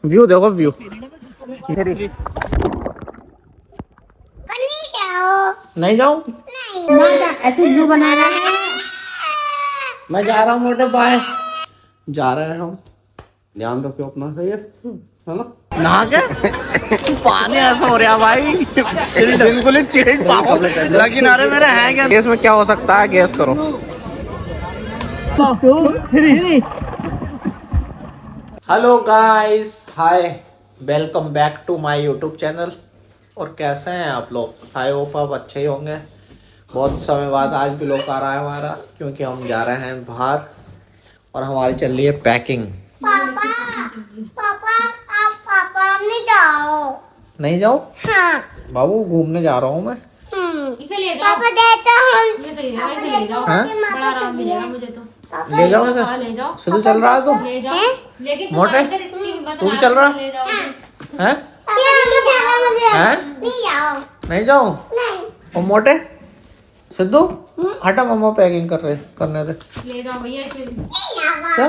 View देखो view. नहीं जाऊं? ऐसे व्यू बनाना है। मैं जा रहा हूँ मोटे बाय। जा रहे हैं हम। ध्यान रखो अपना, सही है ना? नहा के पानी ऐसा हो रहा भाई, बिल्कुल ही चिल्ड पागल लगी ना रहे मेरे हैं क्या? गैस में क्या हो सकता है, गैस करो। Hello guys, hi, welcome back to my YouTube channel. और कैसे हैं आप लोग? आई होप आप अच्छे ही होंगे। बहुत समय बाद आज भी लोग आ रहा है हमारा, क्योंकि हम जा रहे हैं बाहर और हमारी चल रही है पैकिंग। पापा नहीं जाओ। नहीं जाओ? हाँ। बाबू घूमने जा रहा हूँ मैं। इसे ले जाओ। पापा देता हम। ये सही है, इसे ले जाओ। हाँ? बड़ा आराम मिलेगा मुझे तो। ले जाओ हाँ, इसे। ले जाओ। सिद्धू चल रहा है तू? ले जाओ। लेकिन मोटे? तुम्हारे इधर इतनी हिम्मत तू भी ना चल रहा? ले जाओ। हैं? मुझे हैं? नहीं जाओ। नहीं जाऊँ? नहीं। और मोटे? सिद्धू हटा, मम्मा पैकिंग करने दे। ले जाओ भैया इसे। क्या?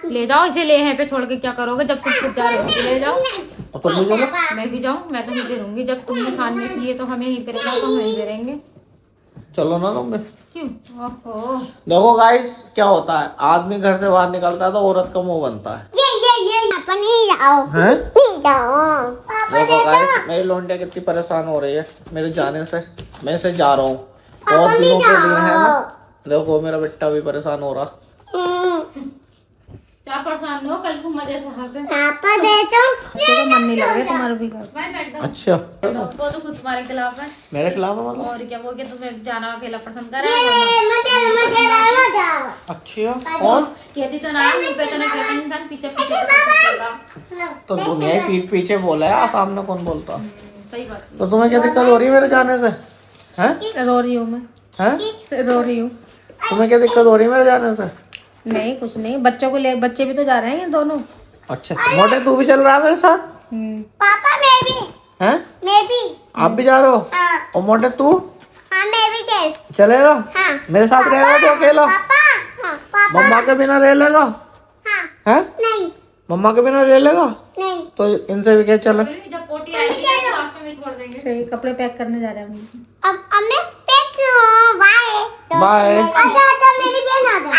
ले जाओ इसे, ले यहाँ पे छोड़ के क्या करोगे जब तुम खुद जा रहे हो? ले जाओ। और तुम भी चलो। मैं भी जाऊँ? मैं तो नहीं दे दूंगी। जब तुमने खाने के लिए तो हमें ही करेगा तो हम दे देंगे। चलो ना तुम भी। क्यों? ओहो। देखो गाइस, क्या होता है, आदमी घर से बाहर निकलता है तो औरत का मुंह बनता है। ये पापा नहीं जाओ। हैं? नहीं जाओ। पापा देखो गाइस, मेरी लोंडिया कितनी परेशान हो रही है मेरे जाने से। मैं इसे जा रहा हूँ बहुत दिनों के लिए, है ना? देखो मेरा बेटा भी परेशान हो रहा। क्या परेशान हो? कल को मजे से हंसे। पापा देता। तो मन नहीं लग रहा तुम्हारा भी घर। अच्छा, वो तो खुद तुम्हारे खिलाफ है। मेरे खिलाफ है मतलब? और क्या, वो क्या तुम्हें जाना अकेला पसंद कर रहा है? अच्छा, और कहती तो ना मुंह पे तो ना कहती, इंसान पीछे पीछे तो चलता। तो दुनिया ही पीठ पीछे बोला है, सामने कौन बोलता? सही बात तो तुम्हें क्या दिक्कत हो रही है मेरे जाने से? हैं? है। रो रही हूँ मैं। हैं? रो रही हूँ। तुम्हें क्या दिक्कत हो रही है मेरे जाने से? नहीं कुछ नहीं, बच्चों को ले, बच्चे भी तो जा रहे हैं ये दोनों। अच्छा, मोटे तू भी चल रहा है मेरे साथ? पापा मैं भी। हैं? मैं भी। आप भी जा रहे हो? हाँ। और मोटे तू हाँ मैं भी चल। चलेगा? हाँ। मेरे साथ रहेगा तो अकेला? पापा। हाँ पापा। मम्मा के बिना रह लेगा? हाँ। हैं? नहीं। मम्मा के बिना रह लेगा? नहीं। तो इनसे भी क्या चले? जब पोटी आएगी तो रास्ते में छोड़ देंगे। सही, कपड़े पैक करने जा रहे हैं। अब मैं पैक हूँ। बाय। बाय। आजा मेरी बहन आजा।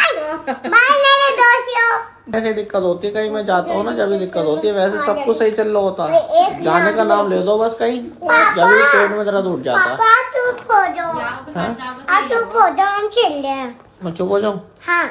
बाय मेरे दोस्तों। ऐसे दिक्कत होती है कहीं मैं जाता हूँ ना, जब भी दिक्कत होती है। वैसे सब कुछ सही चल रहा होता है, जाने का नाम ले दो बस कहीं, जब भी पेट में दर्द उठ जाता है। पापा चुप हो जाओ। आप चुप हो जाओ, हम चल रहे हैं। मैं चुप हो जाऊँ? हाँ।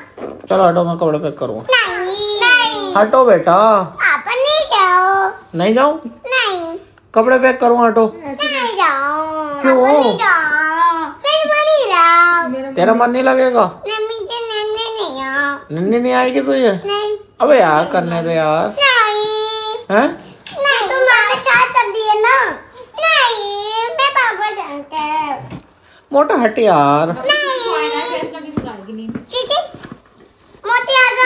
चलो हटो, मैं कपड़े पैक करूँगा। नहीं। नहीं। हटो बेटा। पापा नहीं जाओ। नहीं जाऊँ? नहीं। कपड़े पैक करूँ, हटो। नहीं जाओ। क्यों? पापा नहीं जाओ। फिर मनी जाओ। तेरा मन नहीं लगेगा? मम्मी के नन्हे नहीं आओ। नन्नी नहीं आएगी तुझे? नहीं। अबे यार करने दे यार। नहीं। हैं? नहीं तुम्हारे साथ कर दिए ना। नहीं मैं पापा जानते हैं। मोटा हट यार। ठीक है मोटी आजा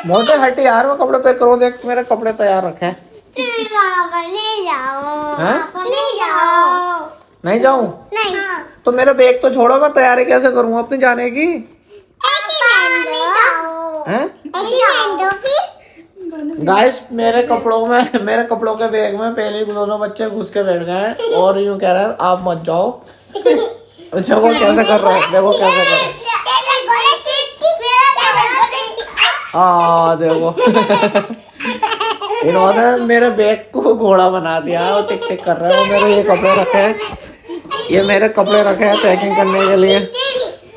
मोटे हट यार, मैं कपड़े पैक करूँ। देख मेरे कपड़े तैयार रखे हैं। नहीं जाओ। हैं? नहीं जाओ। नहीं जाऊँ? नहीं। तो मेरा बैग तो छोड़ो, मैं तैयारी कैसे करूँ अपनी जाने की? हैं? गाइस, मेरे कपड़ों के बैग में पहले ही दोनों बच्चे घुस के बैठ गए हैं और यूं कह रहे हैं आप मत जाओ। देखो कैसे कर रहा है, देखो कैसे कर रहा है। देखो इन्होंने मेरे बैग को घोड़ा बना दिया है और टिक टिक कर रहा है। और मेरे ये कपड़े रखे हैं, ये मेरे कपड़े रखे हैं पैकिंग करने के लिए।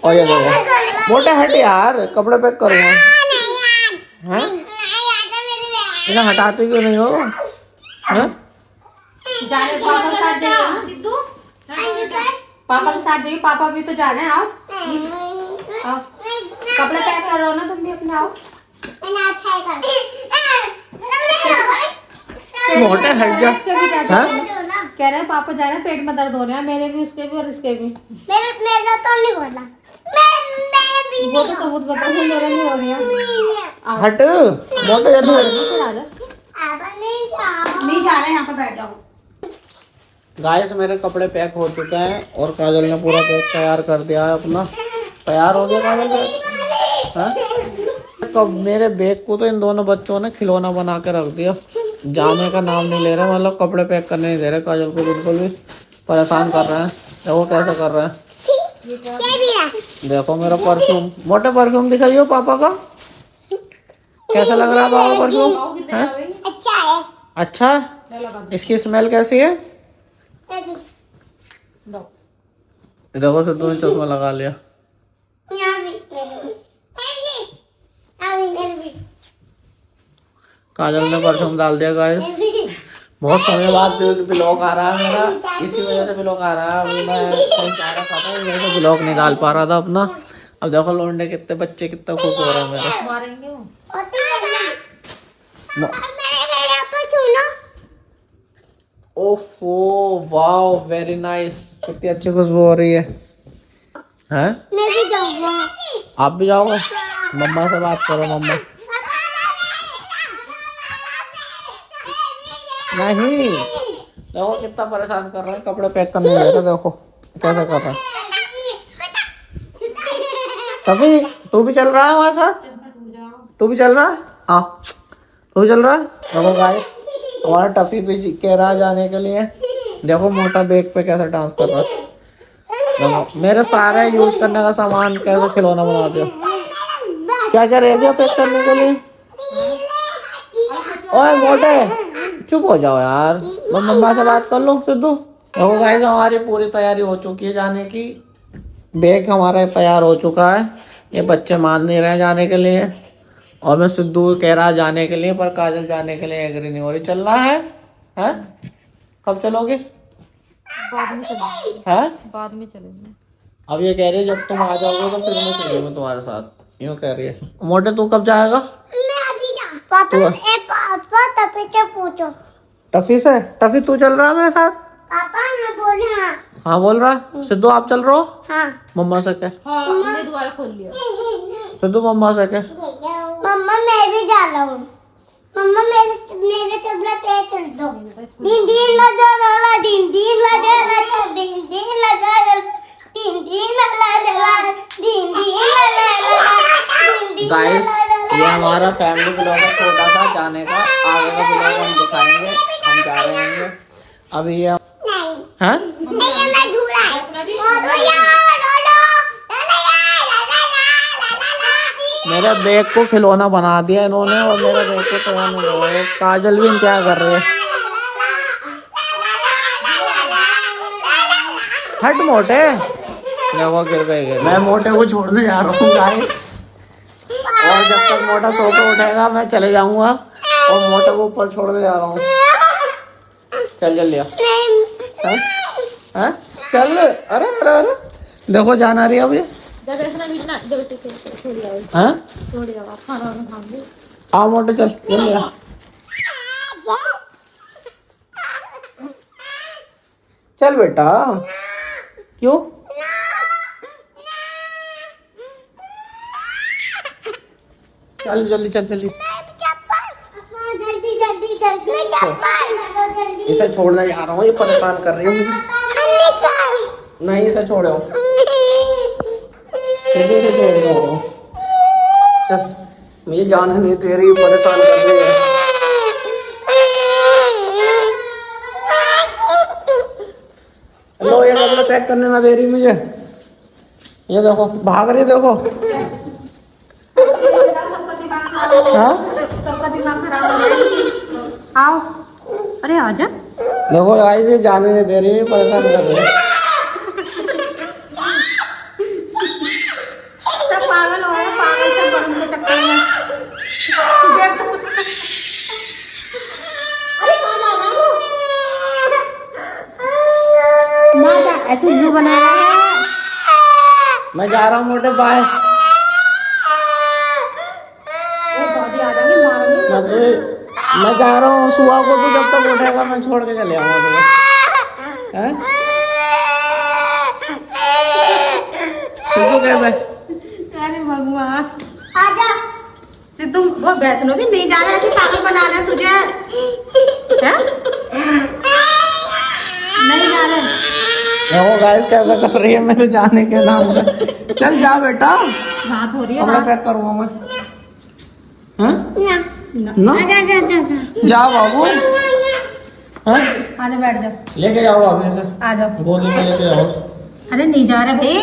और ये देखो मोटे हट यार, कपड़े पैक करूँगा। हैं? इन्हें हटाते क्यों नहीं हो? हैं? जाने पापा के साथ जाइए ना सिद्धू। पापा के साथ जाइए, पापा भी तो जा रहे हैं। आओ कपड़े पैक करो ना तुम भी अपने। आओ मोटे हट जा। हाँ? कह रहे हैं पापा जा रहे हैं, पेट में दर्द हो रहे हैं मेरे भी, उसके भी और इसके भी। मेरा तो नहीं बोला। वो तो सबूत बता, मेरे नहीं हो रही है। हट मोटे जल्दी नहीं जा रहे, यहाँ पे बैठ जाओ। गाइस, मेरे कपड़े पैक हो चुके हैं और काजल ने पूरा बैग तैयार कर दिया है अपना। तैयार हो गया काजल बैग? हाँ? मेरे बैग को तो इन दोनों बच्चों ने खिलौना बना के रख दिया। जाने का नाम नहीं ले रहे, मतलब कपड़े पैक करने नहीं दे रहे काजल को, बिल्कुल भी परेशान कर रहे हैं। देखो कैसे कर रहे हैं। देखो मेरा परफ्यूम, मोटे परफ्यूम दिखाइयो पापा का, कैसा लग रहा है पापा परफ्यूम? अच्छा है। अच्छा, इसकी स्मेल कैसी है? देखो सिद्धू ने चश्मा लगा लिया। काजल ने परफ्यूम डाल दिया गाइस। बहुत समय बाद ब्लॉग आ रहा है मेरा, इसी वजह से ब्लॉग आ रहा है। अभी मैं कहीं जा रहा था तो वजह से ब्लॉग नहीं डाल पा रहा था अपना। अब देखो लोंडे कितने बच्चे कितने खुश हो रहे हैं मेरे। मारेंगे वो। ओफो वाओ वेरी नाइस, कितनी अच्छी खुशबू हो रही है। हैं? मैं भी जाऊंगा। आप भी जाओगे? मम्मा से बात करो। मम्मा नहीं, देखो कितना परेशान कर रहे हैं, कपड़े पैक करने दे रहे, देखो कैसे कर रहे हैं। तभी तू भी चल रहा है हमारे साथ? तू भी चल रहा है? हाँ तू भी चल रहा है। देखो गाइस हमारा टफी भी कह रहा है जाने के लिए। देखो मोटा बैग पे कैसे डांस कर रहा है। देखो मेरे सारे यूज करने का सामान कैसे खिलौना बना दिया। क्या क्या रह गया पैक करने के लिए? ओए मोटे चुप हो जाओ यार, मैं मम्मा से बात कर लूं सिद्धू। देखो गाइस हमारी पूरी तैयारी हो चुकी है जाने की, बैग हमारा तैयार हो चुका है। ये बच्चे मान नहीं रहे जाने के लिए, और मैं सिद्धू कह रहा जाने के लिए, पर काजल जाने के लिए एग्री नहीं हो रही। चलना है? हैं? कब चलोगे? बाद में चलेंगे। हैं? बाद में चलेंगे। अब ये कह रही है जब तुम आ जाओगे तो फिर मैं चलूंगा तुम्हारे साथ, यूँ कह रही है। मोटे तू कब जाएगा? मैं अभी जा। पापा तभी से पूछो। टफी से? टफी तू चल रहा है मेरे साथ? पापा मैं बोल रहा। हाँ बोल रहा है। सिद्धू आप चल रहे हो? हाँ। मम्मा से कह। हाँ हमने दोबारा खोल लिया। सिद्धू मम्मा से कह। मम्मा मैं भी जा रहा हूँ। मम्मा मेरे चपला पे चढ़ दो। दिन दिन लगा ला, दिन दिन लगा ला, दिन दिन लगा ला, दिन दिन लगा ला, दिन दिन लगा ला। गाइस ये हमारा फैमिली ब्लॉग है छोटा सा जाने का, आगे का ब्लॉग हम दिखाएंगे। हम जा रहे हैं अभी। ये हाँ मैं झूला है। मेरे बैग को खिलौना बना दिया इन्होंने, और मेरे बैग को तो नहीं। काजल भी इंतजार कर रहे हैं। हट मोटे, देखो गिर गए। मैं मोटे को छोड़ने जा रहा हूँ गाइस, और जब तक मोटा सो के उठेगा मैं चले जाऊंगा, और मोटे को ऊपर छोड़ने जा रहा हूँ। चल जल्दी आ। हाँ? चल। अरे अरे अरे देखो जान आ रही है अभी। हाँ हाँ मोटे चल जल्दी आ। चल बेटा। क्यों? चल जल्दी चल जल्दी। इसे छोड़ने जा रहा हूँ, ये परेशान कर रही है मुझे। नहीं इसे छोड़ो, इसे छोड़ रहा हूँ। चल मुझे जाने नहीं दे रही, परेशान कर रही है। लो ये कपड़े पैक करने ना दे रही मुझे। ये देखो भाग रही, देखो। हाँ सबका दिमाग खराब हो रहा है। आओ, अरे आजा। देखो गाइस ये जाने नहीं दे रही, परेशान कर रही है। सब पागल हो रहे, पागल से बड़ों के चक्कर में। ना जा, ऐसे उल्लू बना रहा है। मैं जा रहा हूँ मोटे, बाय। मैं जा रहा हूँ सुबह को, तो जब तक उठेगा मैं छोड़ के चले आऊंगा तुम्हें। हैं? कैसे? अरे भगवान आजा। तुम वो वैष्णो भी नहीं जा रहा, ऐसे पागल बना रहे तुझे। हैं? नहीं जा रहे। देखो गाइस कैसा कर रही है मेरे जाने के नाम पे। चल जा बेटा, बात हो रही है। कपड़ा पैक करूंगा मैं। हाँ ना ना जा जाओ बाबू हाँ आजा बैठ जाओ, लेके जाओ अभी से आ जाओ। गोदी में लेके जाओ। अरे नहीं जा रहे भाई,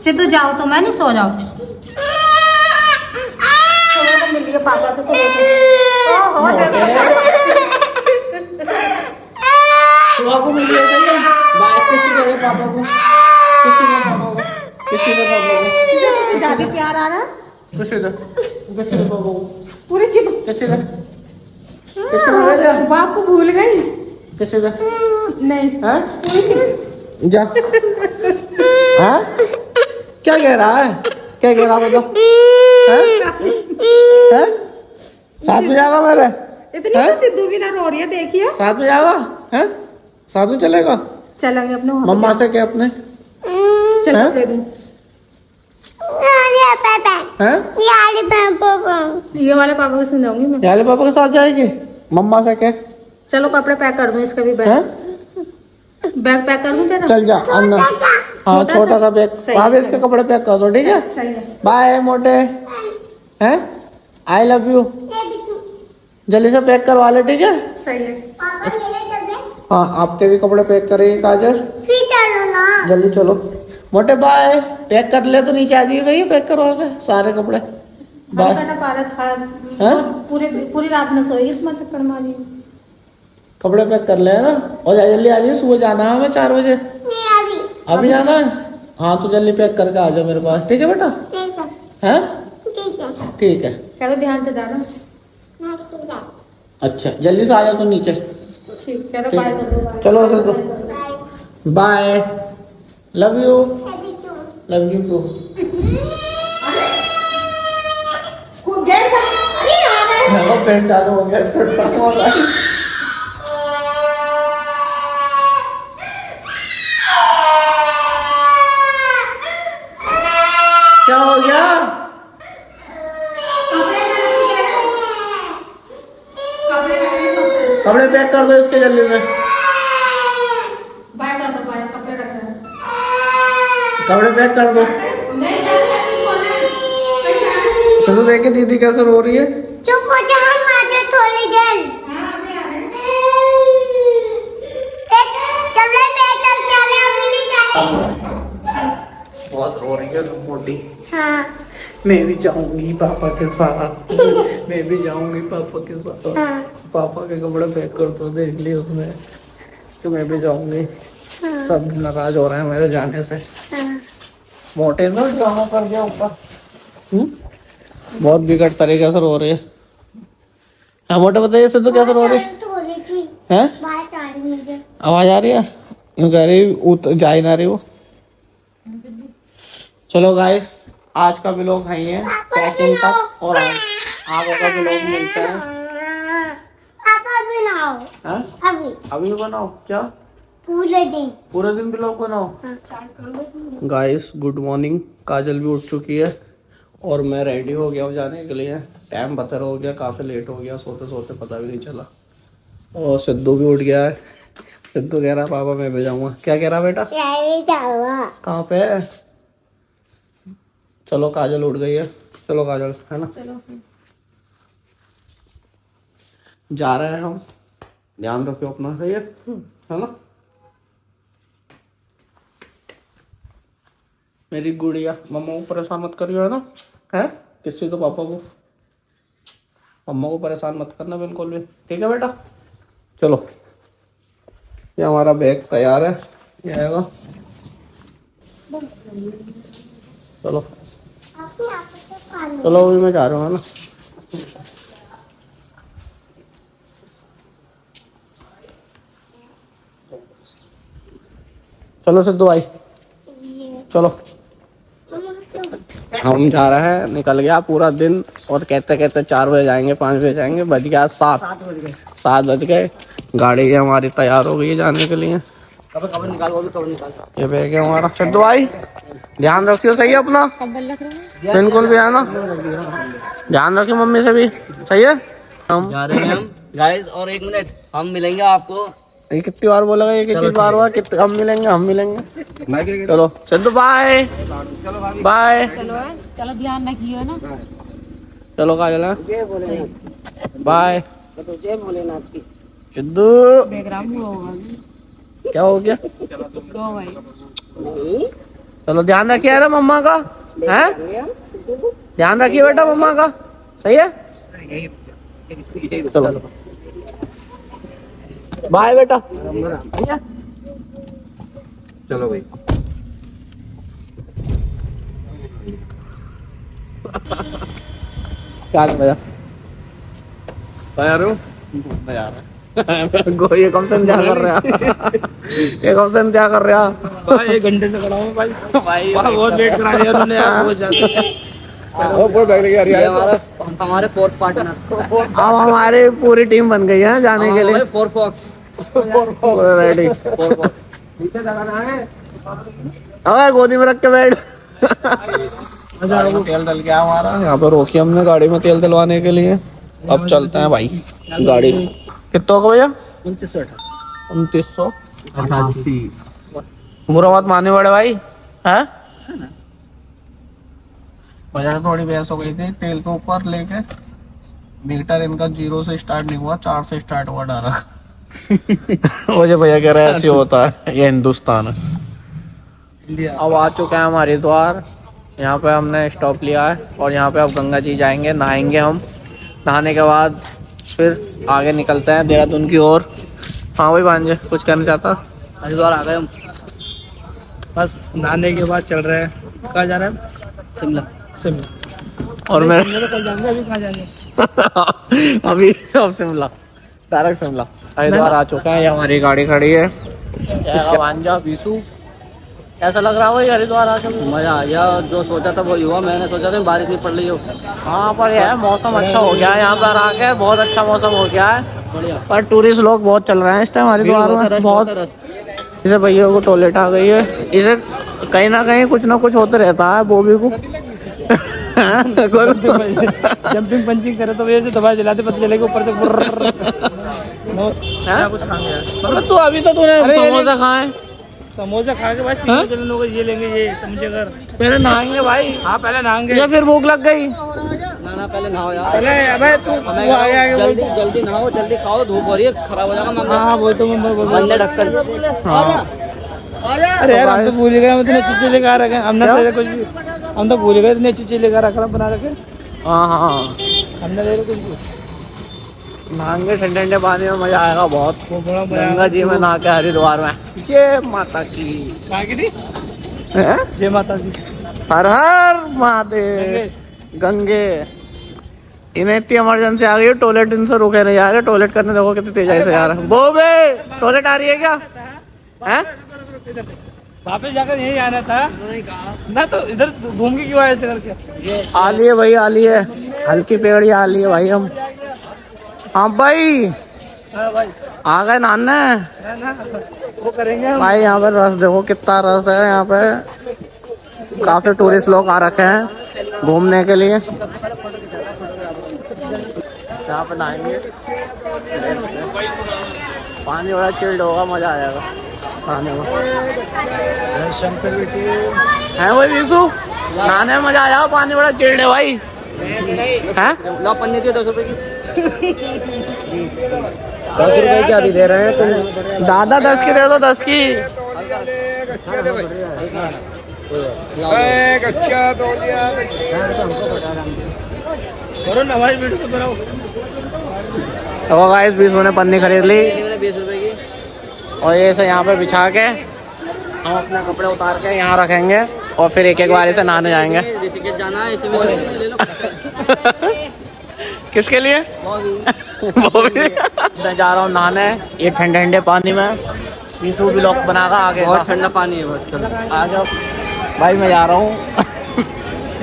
सिद्धू जाओ तो मैं नहीं सो जाओ। सुबह तो मिल गया पापा से सुबह सुबह को मिलिए सही है। बाय किसी करे पापा को, किसी ने पापा को, किसी ने पापा को, ज्यादा प्यार आ रहा है किसी ने पापा को, पूरी चिप किसी ने भेजा, बाप को भूल गई। किसी ने नहीं हाँ जा हाँ क्या कह रहा है, क्या कह रहा है बताओ हैं? साथ में जाएगा मेरे, इतनी तो सिद्धू भी ना रो रही है, देखिए साथ में जाएगा हैं, साथ में चलेगा। चलेंगे अपने वहाँ मम्मा से क्या अपने चल हैं? कपड़े दूं। हैं? ये वाले पापा को सुनाऊंगी मैं। याले पापा के साथ जाएगी, मम्मा से क्या चलो कपड़े पैक कर दूं, इसका भी बैग हैं? बैग पैक कर दूं तेरा। चल जा अंदर, हाँ छोटा सा बैग, सही वहाँ भी है। इसके कपड़े पैक कर दो ठीक है। सही है। बाय मोटे हैं, आई लव यू, जल्दी से पैक करवा ले ठीक है। सही है। हाँ आपके भी कपड़े पैक करेंगे काजल, जल्दी चलो मोटे बाय, पैक कर ले तो नीचे आ जाइए सही है, पैक करवा के सारे कपड़े बाय। हैं? पूरी रात में सोई इसमें चक्कर मारी। कपड़े पैक कर ले ना, और जल्दी आ जाइए, सुबह जाना है हमें 4 बजे। अभी जाना है, हाँ तो जल्दी पैक करके आ जाओ मेरे पास ठीक है बेटा। हैं ठीक है, कह दो ध्यान से जाना। अच्छा जल्दी से आ जाओ तो नीचे। ठीक, कह दो बाय कर दो। बाय। चलो से तो bye, love you, love you too. फिर चालू हो गया क्या हो गया? कपड़े पैक कर दो इसके जल्दी से, बाय कर दो, बाय कपड़े रख रहे हैं। कपड़े पैक कर दो। चलो देखे दीदी कैसे रो रही है। चुप हो जा, हम आ जाए थोड़ी देर। चल चले अभी नहीं जाए। बहुत रो रही है मोटी। हाँ मैं भी जाऊंगी पापा के साथ, मैं भी जाऊंगी पापा के साथ। हाँ पापा के कपड़े पैक कर दो, देख लिया उसने तो मैं भी जाऊंगी। सब नाराज हो रहे हैं मेरे जाने से। हाँ। मोटे ना ड्रामा कर दिया ऊपर, बहुत बिगड़ तरीके से रो रही है। हाँ मोटे बताइए सिद्धू कैसे रो रही थोड़ी सी है? बाहर जा रही मुझे। आवाज आ रही है, यूं कह रही जा ही ना रही वो। चलो गाइस आज का व्लॉग है ये पैकिंग तक, और आगे का व्लॉग मिलता है। पापा बनाओ। हाँ? अभी अभी बनाओ क्या? पूरे दिन। पूरे दिन व्लॉग बनाओ। हाँ। गाइस गुड मॉर्निंग, काजल भी उठ चुकी है और मैं रेडी हो गया हूँ जाने के लिए। टाइम बतर हो गया, काफ़ी लेट हो गया, सोते सोते पता भी नहीं चला। और सिद्धू भी उठ गया है। सिद्धू कह रहा पापा मैं भी जाऊँगा। क्या कह रहा बेटा? कहाँ पे है? चलो काजल उठ गई है, चलो काजल है ना, जा रहे हैं हम। ध्यान रखो अपना, सही है ना मेरी गुड़िया। मम्मा को परेशान मत करियो है ना, है किसी तो पापा को, मम्मा को परेशान मत करना बिल्कुल भी, ठीक है बेटा। चलो ये हमारा बैग तैयार है, ये आएगा। चलो चलो अभी मैं जा रहा हूँ है ना। चलो सिद्धू भाई चलो, हम जा रहे हैं। निकल गया पूरा दिन और कहते कहते 4 बजे जाएंगे, 5 बजे जाएंगे, बज गया 7 बज गए। गाड़ी हमारी तैयार हो गई है जाने के लिए। कब निकाल, वो भी कब निकाल। ये बैग है हमारा। सिद्धू भाई ध्यान रखियो सही है अपना, बिल्कुल भी है ना, ध्यान रखियो मम्मी से भी, सही है। हम जा रहे हैं हम गाइस, और 1 मिनट हम मिलेंगे आपको। ये कितनी बार बोलेगा, ये चीज बार बार कितने हम मिलेंगे। चलो सिद्धू बाय बाय। चलो ध्यान रखिए ना। चलो काजल बाय। सिद्धू क्या हो गया? चलो ध्यान रखिए ना मम्मा का, है ध्यान रखिए बेटा मम्मा का, सही है। चलो बाय बेटा। चलो भाई। क्या मजा आ रहे हो? मजा आ रहा है। ये कब से इंतजार कर रहा ये कब से इंतजार कर रहा भाई 1 घंटे से खड़ा हूँ भाई। भाई बहुत वेट करा दिया उन्होंने यार, बहुत ज्यादा। वो कोई बैग लेके आ रही ये है। हमारे फोर्थ पार्टनर अब हमारी पूरी टीम बन गई है जाने के लिए। Four fox ready. नीचे जाना है। अबे गोदी में रख के बैठ। तेल डल गया हमारा, यहाँ पर रोकी हमने गाड़ी में तेल डलवाने के लिए। अब चलते हैं भाई गाड़ी। कितना का भैया? 2988। बुरा मत मानने वाले भाई, है वजह से थोड़ी बहस हो गई थी तेल के ऊपर लेके। मीटर इनका 0 से स्टार्ट नहीं हुआ, 4 से स्टार्ट हुआ डायरेक्ट। मुझे भैया कह रहा है ऐसे होता है, ये हिंदुस्तान है। अब आ चुके हैं हम हरिद्वार। यहाँ पे हमने स्टॉप लिया है और यहाँ पे अब गंगा जी जाएंगे, नहाएंगे हम। नहाने के बाद फिर आगे निकलते हैं देहरादून की ओर। हाँ भाई भांजे कुछ कहना चाहता? हरिद्वार आ गए हम। बस नहाने के बाद चल रहे हैं। कहाँ जा रहे हैं? शिमला। शिमला। और मैं तो कल जाएंगे, अभी कहाँ जाएंगे? अभी अब शिमला, डायरेक्ट शिमला। हरिद्वार आ चुके हैं, ये हमारी गाड़ी खड़ी है। इसका भांजा बीसू कैसा लग रहा है भाई हरिद्वार आके? मजा आ गया, जो सोचा था वही हुआ। मैंने सोचा था बारिश नहीं पड़ रही हो। हाँ पर यह है मौसम अच्छा हो गया है यहाँ पर आके, बहुत अच्छा मौसम हो गया है। बढ़िया। पर टूरिस्ट लोग बहुत चल रहे हैं इस टाइम हरिद्वार में, बहुत। इसे भैया को टॉयलेट आ गई है, इसे कहीं ना कहीं कुछ ना कुछ होते रहता है बोबी को। जंपिंग पंचिंग करे तो वजह से दवाई जलाते पता चलेगा ऊपर से। क्या कुछ खाएंगे यार? तू अभी तो तूने समोसा खाए। समोसा खा के भाई सीधे चलने लोग ये लेंगे, ये समझे अगर। पहले नहाएंगे भाई। हाँ पहले नहाएंगे। या फिर भूख लग गई? ना पहले नहाओ यार। पहले अबे तू आगे आगे बोल। जल्दी नहाओ, जल्दी खाओ, धूप हो रही है, खराब हो जाएगा। हाँ बोल तो बोल। बंदे ढक्कन। हाँ अरे यार हम तो भूल गए, हम इतनी अच्छी चीज लेकर आ रखे हैं। हमने तेरे कुछ भी, हम तो भूल गए इतनी अच्छी चीज लेकर रखा बना रखे। हाँ हाँ हमने तेरे कुछ भी। नहाएंगे ठंडे ठंडे पानी में, मजा आएगा बहुत। वो बड़ा मजा गंगा जी में नहा के हरिद्वार में। जय माता की। कहाँ की थी? हैं? जय माता दी। हर हर महादेव। गंगे इन्हें इतनी इमरजेंसी आ गई है, टॉयलेट इनसे रुके नहीं जा रहे। टॉयलेट करने देखो कितनी तेजी से जा रहा है। बोबे टॉयलेट आ रही है क्या? हैं? वापस जाकर यही आना था ना, तो इधर घूम के क्यों आए ऐसे करके? आ लिए भाई, आ लिए हल्की पेड़ी आ लिए भाई हम। हाँ भाई हाँ भाई आ गए नहाने। ना वो करेंगे हम। भाई यहाँ पर रस देखो कितना रस है। यहाँ पे काफी टूरिस्ट लोग आ रखे हैं घूमने के लिए। यहाँ पे नहाएंगे, पानी बड़ा चिल्ड होगा, मजा आ जाएगा नहाने में। है भाई विशु, नहाने में मजा आया, पानी बड़ा चिल्ड है भाई। हैं? लो पन्नी दियो 10 रुपए की। 10 रुपए की अभी दे रहे हैं तुम। दादा 10 की दे दो, 10 की। करो ना भाई, वीडियो तो बनाओ। तो गाइस 20 ने पन्नी खरीद ली 20 रुपए की। और ये से यहाँ पे बिछा के हम अपने कपड़े उतार के यहाँ रखेंगे और फिर एक एक बारी से नहाने जाएंगे। ऋषिकेश जाना है, इसी में ले लो। किसके लिए? वो भी। मैं जा रहा हूँ नहाने ये ठंडे ठंडे पानी में। विशु ब्लॉग बनागा आगे। बहुत ठंडा पानी है बहुत। आगे भाई मैं जा रहा हूँ।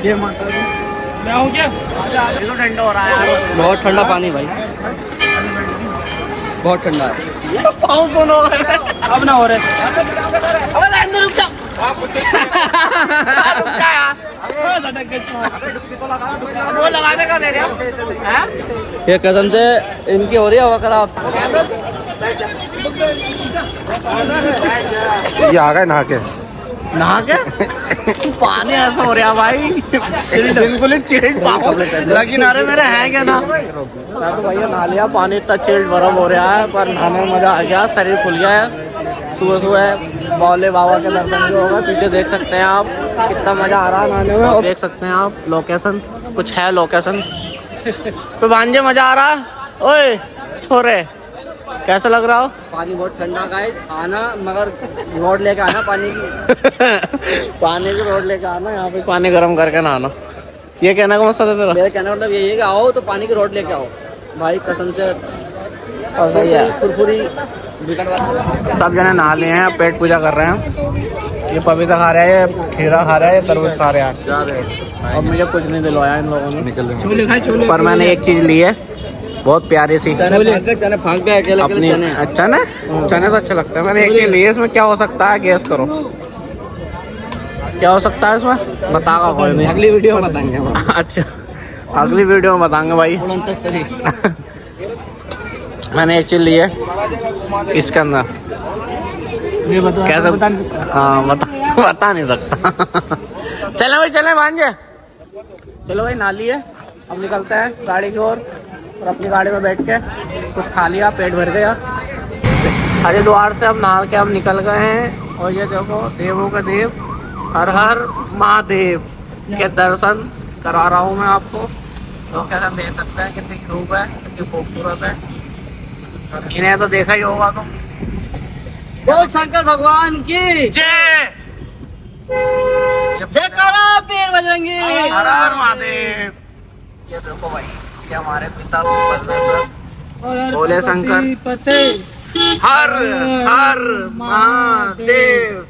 ये माता दी। मैं आऊँ क्या? ये तो ठंडा हो रहा है यार। बहुत ठंडा पानी भाई, बहुत ठंडा है। पाँव दोनों अब ना हो रहे। अबे अंदर रुक जा। रुक जा यार। वो लगाने का दे रहा है। ये कसम से इनकी हो रही है हवा खराब। ये आ गए नहा के। नहा के पानी ऐसा हो रहा भाई बिल्कुल ही चिल्ड लेकिन अरे मेरे हैं क्या ना। मैं तो भैया नहा लिया, पानी इतना चिल्ड बर्फ हो रहा है पर नहाने में मज़ा आ गया, शरीर खुल गया है। सुबह सुबह भोले बाबा के दर्शन भी होगा, पीछे देख सकते हैं आप कितना मज़ा आ रहा है नहाने में। और देख सकते हैं आप लोकेशन, कुछ है लोकेशन तो भांजे मज़ा आ रहा है। ओए छोरे कैसा लग रहा हो? पानी बहुत ठंडा गाइस, आना मगर रोड लेके आना पानी की। पानी की रोड लेके आना, यहाँ पे पानी गर्म करके नहाना, ये कहने का मकसद है तेरा? मेरा कहने का मतलब यही है कि आओ तो पानी की रोड लेके आओ भाई, कसम से। और सही है, फुरफुरी सब जने नहा लिए हैं, पेट पूजा कर रहे हैं। ये पपीता खा रहा है, ये खीरा खा रहा है, ये तरबूज खा रहा है। और मुझे कुछ नहीं दिलवाया इन लोगों ने, छोले खाए छोले। पर मैंने एक चीज़ ली है बहुत प्यारी सी, चने भाग गए अकेले अपनी। चने। अच्छा ना, चने तो अच्छा लगता है। मैंने एक चीज़ ली है, इसमें क्या हो सकता है गैस करो, क्या हो सकता है इसमें? बताओ कोई नहीं, अगली वीडियो में बताएंगे हम। अच्छा अगली वीडियो में बताएंगे भाई। मैंने एक चीज ली है इसके अंदर, ये बता, कैसे बता नहीं सकता। हाँ बता नहीं सकता। चले भाई चले भांजे, चलो भाई नहा लिए, अब निकलते हैं गाड़ी की ओर। और अपनी गाड़ी में बैठ के कुछ खा लिया, पेट भर गया। हरिद्वार से अब नहा के हम निकल गए हैं। और ये देखो देवों का देव हर हर महादेव के दर्शन करा रहा हूँ मैं आपको। तो कैसा देख सकते हैं कितनी धूप है, कितनी खूबसूरत है। इन्हें तो देखा ही होगा तुम। बोल शंकर भगवान की जय जयकारा पीर बजरंगी। हर हर महादेव। ये देखो भाई, ये हमारे पिता परमेश्वर भोले शंकर हर हर महादेव।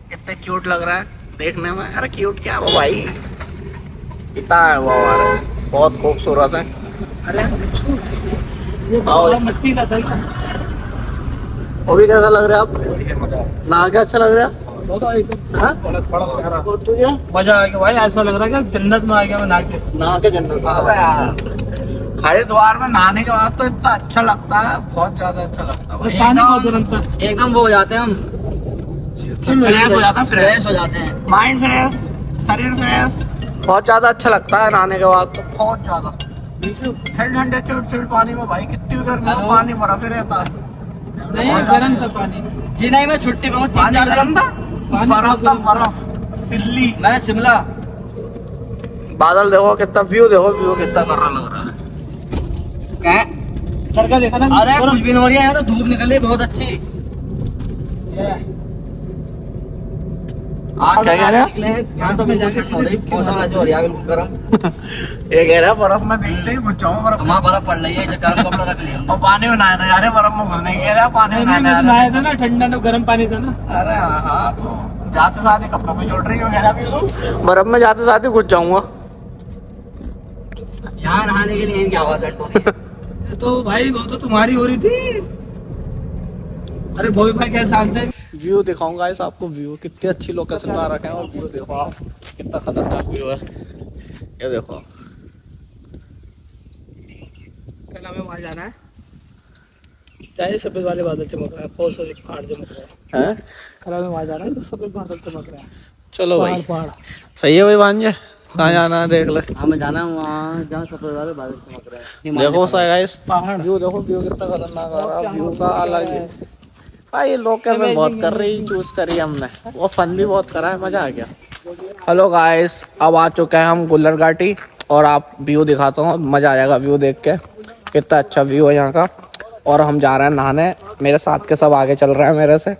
कितने क्यूट लग रहा है देखने में। अरे क्यूट क्या वो भाई, पिता है वो हमारे, बहुत खूबसूरत है। मट्टी का था। वो भी कैसा लग रहा है आप? नहा के अच्छा लग रहा है? हाँ? तुझे मजा आ गया भाई, ऐसा लग रहा है कि जन्नत में आ गया मैं नहा के। नहा के जन्नत। हरिद्वार में नहाने के बाद तो इतना अच्छा लगता है, बहुत ज्यादा अच्छा लगता है भाई। पानी बहुत गर्म था। एकदम वो हो जाते हैं हम, फ्रेश हो जाता है, फ्रेश हो जाते हैं। माइंड फ्रेश, शरीर फ्रेश, बहुत ज्यादा अच्छा लगता है नहाने के बाद तो, बहुत ज्यादा। ठंड ठंडे चिल्ड पानी में भाई, कितनी भी गर्मी हो पानी बर्फ ही रहता है। नहीं गर्म था पानी। चेन्नई में छुट्टी में पानी गर्म था, बर्फ था, गर्म बर्फ सिल्ली। मैं शिमला। बादल देखो कितना, व्यू देखो, व्यू कितना कर्रा लग रहा है। चरखा देखा ना? अरे कुछ भी नहीं हो रही है, तो धूप निकल रही है बहुत अच्छी। आज क्या कह रहे हो? निकले हैं यहाँ तो बिल्कुल हो रही, मौसम ऐसे हो रही है बिल्कुल गर्म। ये कह रहा है बर्फ में देखते ही घुस जाऊँ बर्फ में। वहाँ बर्फ पड़ रही है, गर्म कपड़ा रख लिया। और पानी में नहाने जा रहे, बर्फ में घुस नहीं कह रहा, पानी में नहाने जा रहे। नहाया था ना, ठंडा तो गर्म पानी था ना। अरे हाँ हाँ, तो जाते साथ ही कब कभी छोड़ रही हो, कह रहा है बर्फ में जाते साथ ही घुस जाऊंगा। यहाँ नहाने के लिए इनकी हवा सेट हो रही है। तो भाई वो तो तुम्हारी हो रही थी। अरे बॉबी भाई क्या शांत है। व्यू दिखाऊंगा इस आपको, व्यू कितनी अच्छी लोकेशन में रखे हैं। और व्यू देखो आप, कितना खतरनाक व्यू है, ये देखो। कल हमें वहाँ जाना है, चाहे सफेद वाले बादल चमक रहा है, बहुत सारे पहाड़ चमक रहा है। कल हमें वहाँ जाना है, तो सफेद बादल चमक रहा है। चलो भाई, पहाड़ सही है भाई भांजे, कहाँ जाना है देख ले। हमें जाना है वहाँ जहाँ सफेद वाले बादल चमक रहे हैं। देखो गाइस, पहाड़ व्यू देखो, व्यू कितना खतरनाक आ रहा है, व्यू का अलग है भाई। लोकेशन बहुत कर रही, चूज करी हमने, वो फन भी बहुत करा है, मजा आ गया। हेलो गाइस, अब आ चुके हैं हम गुल्लर घाटी, और आप व्यू दिखाता हूँ, मजा आ जाएगा व्यू देख के, कितना अच्छा व्यू है यहाँ का। और हम जा रहे हैं नहाने, मेरे साथ के सब आगे चल रहे हैं मेरे से,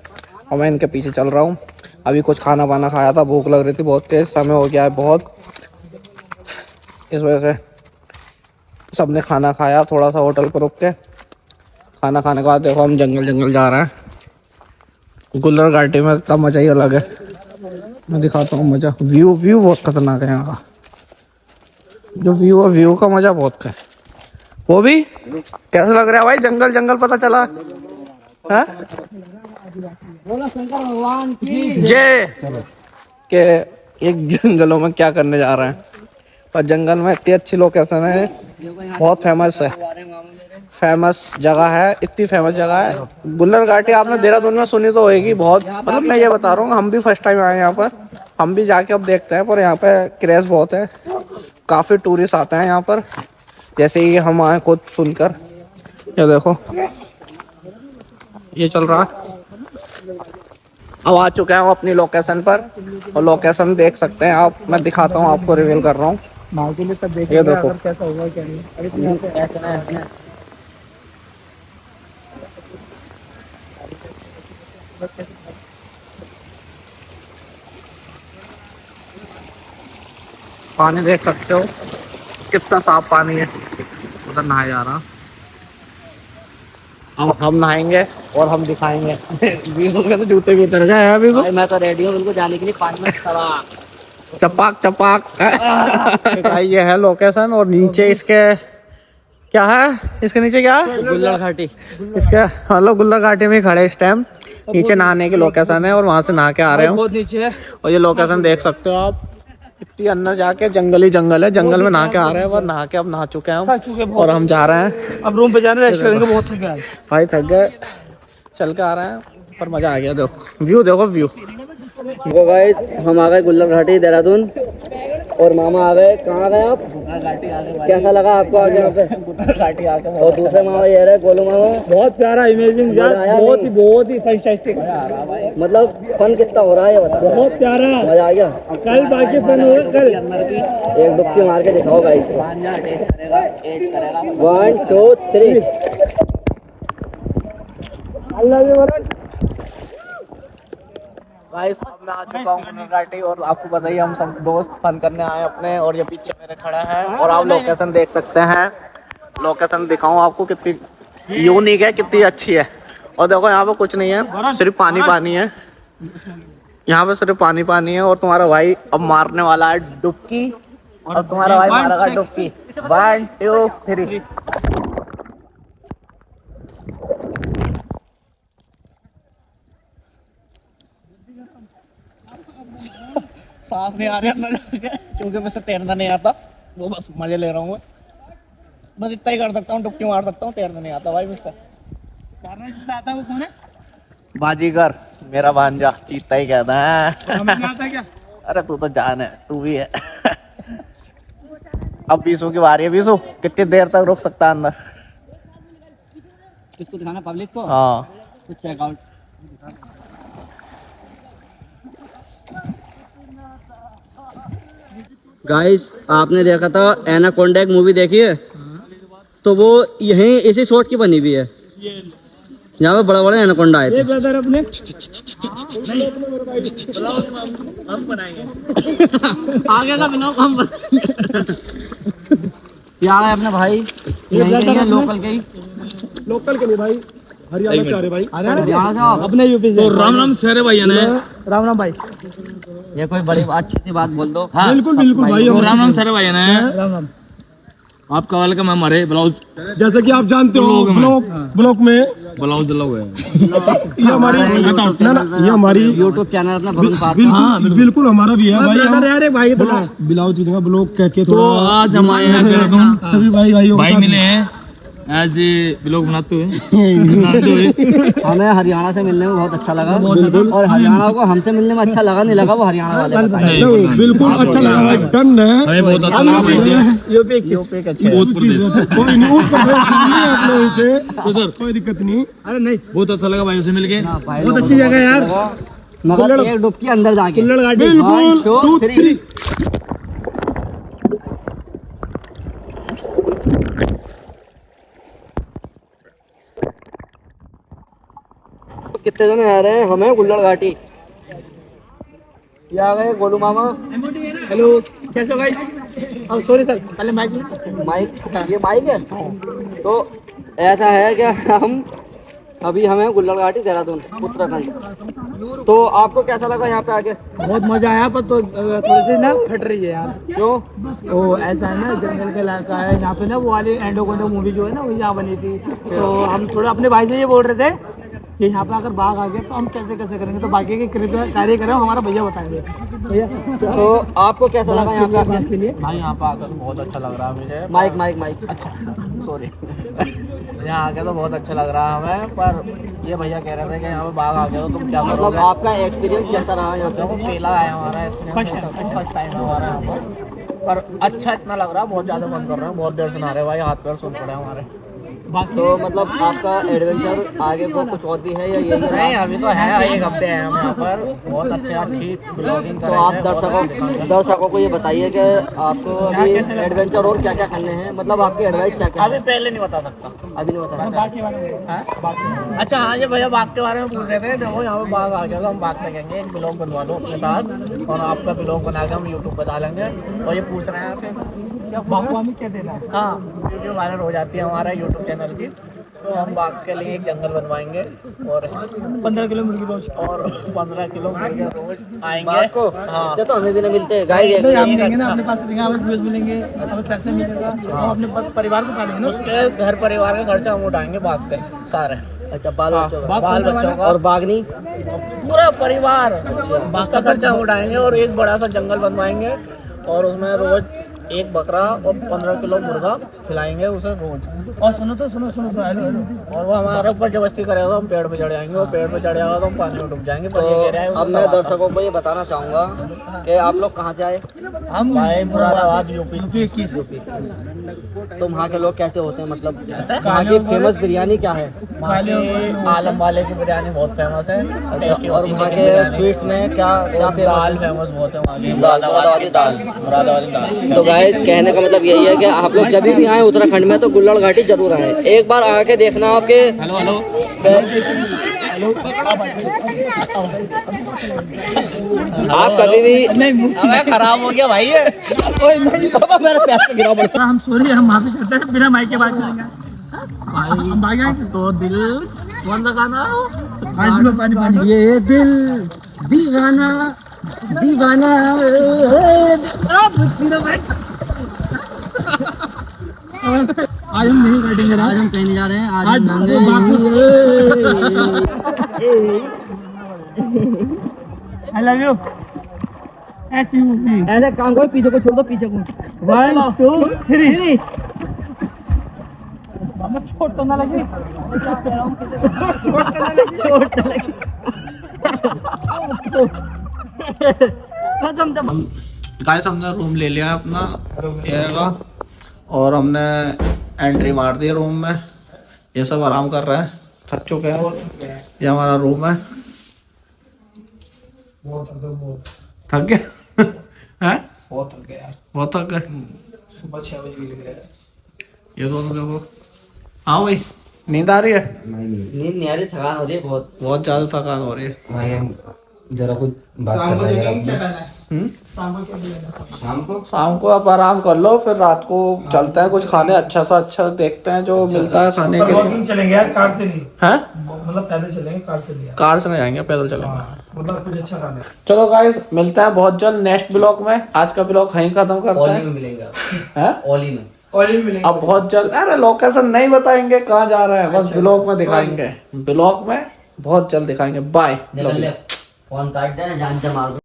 और मैं इनके पीछे चल रहा हूँ। अभी कुछ खाना वाना खाया था, भूख लग रही थी बहुत तेज, समय हो गया है बहुत, इस वजह से सबने खाना खाया थोड़ा सा होटल पर रुक के। खाना खाने के बाद देखो हम जंगल जा रहे हैं। गुल्लर घाटी में का मजा ही अलग है, मैं दिखाता हूँ मजा। व्यू बहुत खतरनाक है यहाँ का, जो व्यू है, व्यू का मजा बहुत है। वो भी कैसा लग रहा है भाई, जंगल पता चला है? बोलो शंकर भगवान की जय। के एक जंगलों में क्या करने जा रहे हैं, पर जंगल में इतनी अच्छी लोकेशन है, बहुत फेमस है, फेमस जगह है, इतनी फेमस जगह है। गुल्लर घाटी आपने देहरादून में सुनी तो होगी बहुत, मतलब मैं ये बता रहा हूँ, हम भी फर्स्ट टाइम आए यहाँ पर, हम भी जाके अब देखते हैं, पर यहाँ पे क्रेज बहुत है, काफ़ी टूरिस्ट आते हैं यहाँ पर, जैसे ही हम आए खुद सुनकर। ये देखो ये चल रहा है। अब आ चुके हैं हम अपनी लोकेशन पर, और लोकेशन देख सकते हैं आप, मैं दिखाता हूँ आपको, रिवील कर रहा हूँ। ये देखो कैसा होगा क्या नहीं। अरे पानी देख सकते हो कितना साफ पानी है, उधर नहाया जा रहा। अब हम नहाएंगे और हम दिखाएंगे। बीसों के तो जूते भी उतर गए हैं अभी तो। मैं तो रेडी हूँ बिल्कुल जाने के लिए, 5 मिनट चपाक चपाक। ये है लोकेशन, और नीचे इसके क्या है, इसके नीचे क्या है, गुल्लर घाटी। इसके मतलब गुल्लर घाटी में खड़े इस टाइम, नीचे नहाने की लोकेशन है, और वहां से नहा के आ रहे हो। बहुत नीचे है। और ये लोकेशन देख सकते हो आप, इतनी अंदर जाके जंगल ही जंगल है, जंगल में नहा के आ रहे हैं, और नहा के अब नहा चुके हैं हम, और हम जा रहे हैं अब रूम पे जाना, रेस्ट करेंगे, बहुत थक गए भाई, थक गए, चल के आ रहे हैं, पर मजा आ गया। देखो व्यू, देखो व्यू। वो गाइस हम आ गए गुल्लर घाटी देहरादून, और मामा आ गए। कहाँ गए आप? कैसा लगा आपको आगे यहाँ पे? गुल्लर घाटी आ गए। और दूसरे मामा ये रहे, गोलू मामा। बहुत प्यारा, इमेजिंग यार, बहुत ही फैंटास्टिक। मतलब फन कितना हो रहा है ये बता। बहुत प्यारा, मजा आ गया। कल बाकी फन होगा कल। एक डुबकी मार के दिखाओ गाइस। 1 2 3। गाइस अब मैं आ चुका हूँ गुल्लर घाटी, और आपको बताइए हम सब दोस्त फन करने आए अपने, और ये पीछे मेरे खड़ा है, और आप लोकेशन देख सकते हैं। लोकेशन दिखाऊं आपको, कितनी यूनिक है, कितनी अच्छी है। और देखो यहाँ पे कुछ नहीं है, सिर्फ पानी पानी है, यहाँ पे सिर्फ पानी पानी है। और तुम्हारा भाई अब मारने वाला है डुबकी, और तुम्हारा भाई मारेगा डुबकी। 1 2 3। सांस नहीं आ रही अंदर जाके, क्योंकि मुझसे तैरना नहीं आता, वो बस मजे ले रहा हूँ मैं, बस इतना ही कर सकता हूँ, डुबकी मार सकता हूँ, तैरना नहीं आता भाई मुझसे। आता है वो कौन है? बाजीगर, मेरा भांजा, चीता ही कहता है। हमें नहीं आता क्या? अरे तू तो जान है, तू भी है। अब बीसू की बारी है। बीसू कितनी देर तक रुक सकता है अंदर? किसको दिखाना, पब्लिक को? हाँ तो चेकआउट। गाइस आपने देखा था एनाकोंडा, एक मूवी देखी है, तो वो यहीं इसी शॉट की बनी हुई है, यहाँ पे बड़ा बड़ा एनाकोंडा आए थे। ब्रदर अपने हम बनाएंगे आगे का बिना हम यहाँ है अपना भाई, लोकल के लिए भाई, हरियाणा से आ रहे भाई, यहाँ से अपने यूपी से। राम राम शेरे भाई ने। राम राम भाई। ये कोई बड़ी अच्छी सी बात बोल दो। बिल्कुल बिल्कुल भाई। राम राम शेरे भाई ने। राम राम। आपका वेलकम है हमारे ब्लाउज, जैसे कि आप जानते हो ब्लॉग में ब्लाउज लगा है। ये हमारी ये हमारी यूट्यूब चैनल अपना वरुण पाल। बिल्कुल हमारा भी है भाई। भाई ब्लाउज की जगह ब्लॉग कह के, तो आज हम आए हैं देहरादून, सभी भाई मिले हैं, आज ब्लॉग बनाते हुए। हमें हरियाणा से मिलने में बहुत अच्छा लगा, और हरियाणा को हमसे मिलने में अच्छा लगा नहीं लगा वो हरियाणा वाले बताएं। बिल्कुल अच्छा लगा भाई, डन है। हमें बहुत अच्छा लगा भाई। यूपी कोई दिक्कत नहीं। अरे नहीं, बहुत अच्छा लगा भाई से मिलके। बहुत अच्छी जगह है यार, मगर एक डुबकी अंदर जाके। बिल्कुल 2 3। कितने जने आ रहे हैं हमें गुल्लर घाटी। ये आ गए गोलू मामा। हेलो, कैसे हो गाइस? सॉरी सर, पहले माइक ये माइक है। तो ऐसा है क्या, हम अभी हमें गुल्लर घाटी देहरादून उत्तराखंड। तो आपको कैसा लगा यहाँ पे आके? बहुत मजा आया, पर तो थोड़ी सी ना फट रही है यार। क्यों? वो ऐसा है ना, जंगल का इलाका है यहाँ पे ना, वो वाली एंडोकोंडा मूवी जो है ना, वो यहाँ बनी थी। तो हम थोड़ा अपने भाई से ये बोल रहे थे कि यहाँ पे अगर बाघ आ गया तो हम कैसे कैसे करेंगे, तो बाकी के कार्य करें हमारा भैया बताएंगे। भैया तो आपको कैसा लगा यहाँ पे आके? के लिए भाई यहाँ पे आकर बहुत अच्छा लग रहा है मुझे। Mike mike mike. अच्छा सॉरी यहाँ आके तो बहुत अच्छा लग रहा है हमें, पर ये भैया कह रहे थे कि यहाँ पे बाघ आ गया तो तुम क्या मतलब करोगे। आपका एक्सपीरियंस कैसा रहा यहाँ पे? देखो पहला है हमारा एक्सपीरियंस, फर्स्ट टाइम है हमारा यहाँ पर, पर अच्छा इतना लग रहा है, बहुत ज़्यादा फन कर रहे हैं, बहुत देर से नहा रहे हैं भाई, हाथ पैर सुन पड़े हमारे। तो मतलब आपका एडवेंचर आगे को कुछ और भी है या यही है? नहीं अभी तो है, एक हफ्ते हैं हम यहाँ पर, बहुत अच्छी ब्लॉगिंग तो आप करेंगे। दर्शकों को ये बताइए कि आपको अभी एडवेंचर और क्या क्या करने हैं, मतलब आपकी एडवाइस क्या क्या अभी है? पहले नहीं बता सकता। अभी नहीं बता बाघ के बारे में हाँ? अच्छा हाँ, ये भैया बाघ के बारे में पूछ रहे थे। देखो यहाँ पे बाघ आ गया तो हम बाघ से कहेंगे एक ब्लॉग बनवा लो अपने साथ, और आपका ब्लॉग बना के हम यूट्यूब पे डालेंगे। और ये पूछ रहे हैं क्या बाघ को हमें क्या देना है? हाँ, वीडियो वायरल हो जाती है हमारा यूट्यूब चैनल की, तो हम बाघ के लिए एक जंगल बनवाएंगे और 15 किलो मुर्गी रोज। और 15 किलो मुर्गे रोज आएंगे। बाघ को हाँ तो हमें भी ना मिलते हैं गाइस। नहीं, हम देंगे ना, अच्छा। अपने पास रहेगा, हमें व्यूज मिलेंगे, हमें पैसे मिलेगा, हम अपने परिवार को पालेंगे ना। उसके घर परिवार का खर्चा हम उठाएंगे बाघ के सारे। अच्छा बाल हाँ, बच्चों का? बाल बच्चों का और बागनी? पूरा परिवार, उसका खर्चा हम उठाएंगे और एक बड़ा सा जंगल बनवाएंगे और उसमें रोज एक बकरा और 15 किलो मुर्गा खिलाएंगे उसे रोज। और सुनो तो सुनो सुनो सुनो, हेलो हेलो। और वो हमारे ऊपर जबरदस्ती करेगा तो हम पेड़ पे चढ़ जाएंगे, और पेड़ पे चढ़ जाएगा तो हम पानी में डूब जाएंगे। पर ये कह रहा है तो अब उसको मैं सब आता है। दर्शकों को ये बताना चाहूंगा कि आप लोग कहाँ से आए? हम भाई मुरादाबाद यूपी। यूपी। तो वहाँ के लोग कैसे होते हैं, मतलब कैसे? वहाँ की फेमस बिरयानी क्या है? वहाँ की आलम वाले की बिरयानी बहुत फेमस है, टेस्टी और होती है वहाँ चिकन के बिरयानी। स्वीट्स में क्या क्या और फेमस दाल है? फेमस बहुत है वहाँ की, मुरादाबादी दाल। मुरादाबादी दाल। तो गाइस कहने का मतलब यही है कि आप लोग जब भी आए उत्तराखंड में तो गुल्लड़ घाटी जरूर आए, एक बार आके देखना आपके। हेलो हेलो आप कभी भी अबे खराब हो गया भाई ये। मेरे पैर पे गिरा पड़ा। हम सॉरी, हम माफी चाहते हैं, बिना माइक के बात करेंगे। हम भाग आएंगे तो दिल कौन सा गाना? आज भी पानी पानी। ये दिल दीवाना दीवाना। आज हम नहीं बैठेंगे ना, आज हम कहीं नहीं जा रहे हैं, आज आज हम वो आई लव यू। ऐसी मूवी ऐसे काम करो, पीछे को छोड़ दो, पीछे को। 1 2 3। छोट तो ना लगे, छोट ना लगे। गाइस हमने रूम ले लिया है अपना ये का, और हमने एंट्री मार दी रूम में। ये सब आराम कर रहे हैं, थक चुके हैं। ये हमारा रूम है। थक गया हैं? बहुत थक गया यार, बहुत थक गए। सुबह 6 बजे की लग रहा है। ये दोनों देखो। हाँ भाई नींद आ रही है? नींद नहीं आ रही, थकान हो रही है बहुत। बहुत ज्यादा थकान हो रही है। जरा कुछ बात शाम को कर देखेंगे क्या करना है, हम्म? शाम को क्या देना है? शाम को आप आराम कर लो, फिर रात को चलते हैं कुछ खाने, अच्छा देखते हैं जो मिलता है खाने के लिए। वॉकिंग चलेंगे यार, कार से नहीं, हैं? मतलब पैदल चलेंगे, कार से नहीं यार। कार से नहीं जाएंगे, पैदल चलेंगे। मतलब कुछ अच्छा खाना है। चलो गाइस मिलते हैं बहुत जल्द नेक्स्ट ब्लॉग में। आज का ब्लॉग यहीं खत्म करते हैं। मिलेगा हैं? ओली में। ऑयल भी मिलेंगे। अब बहुत जल्द, अरे लोकेशन नहीं बताएंगे कहाँ जा रहे हैं, बस ब्लॉग में दिखाएंगे। ब्लॉग में बहुत जल्द दिखाएंगे। बाय। फोन काट देना, जान से मार दो।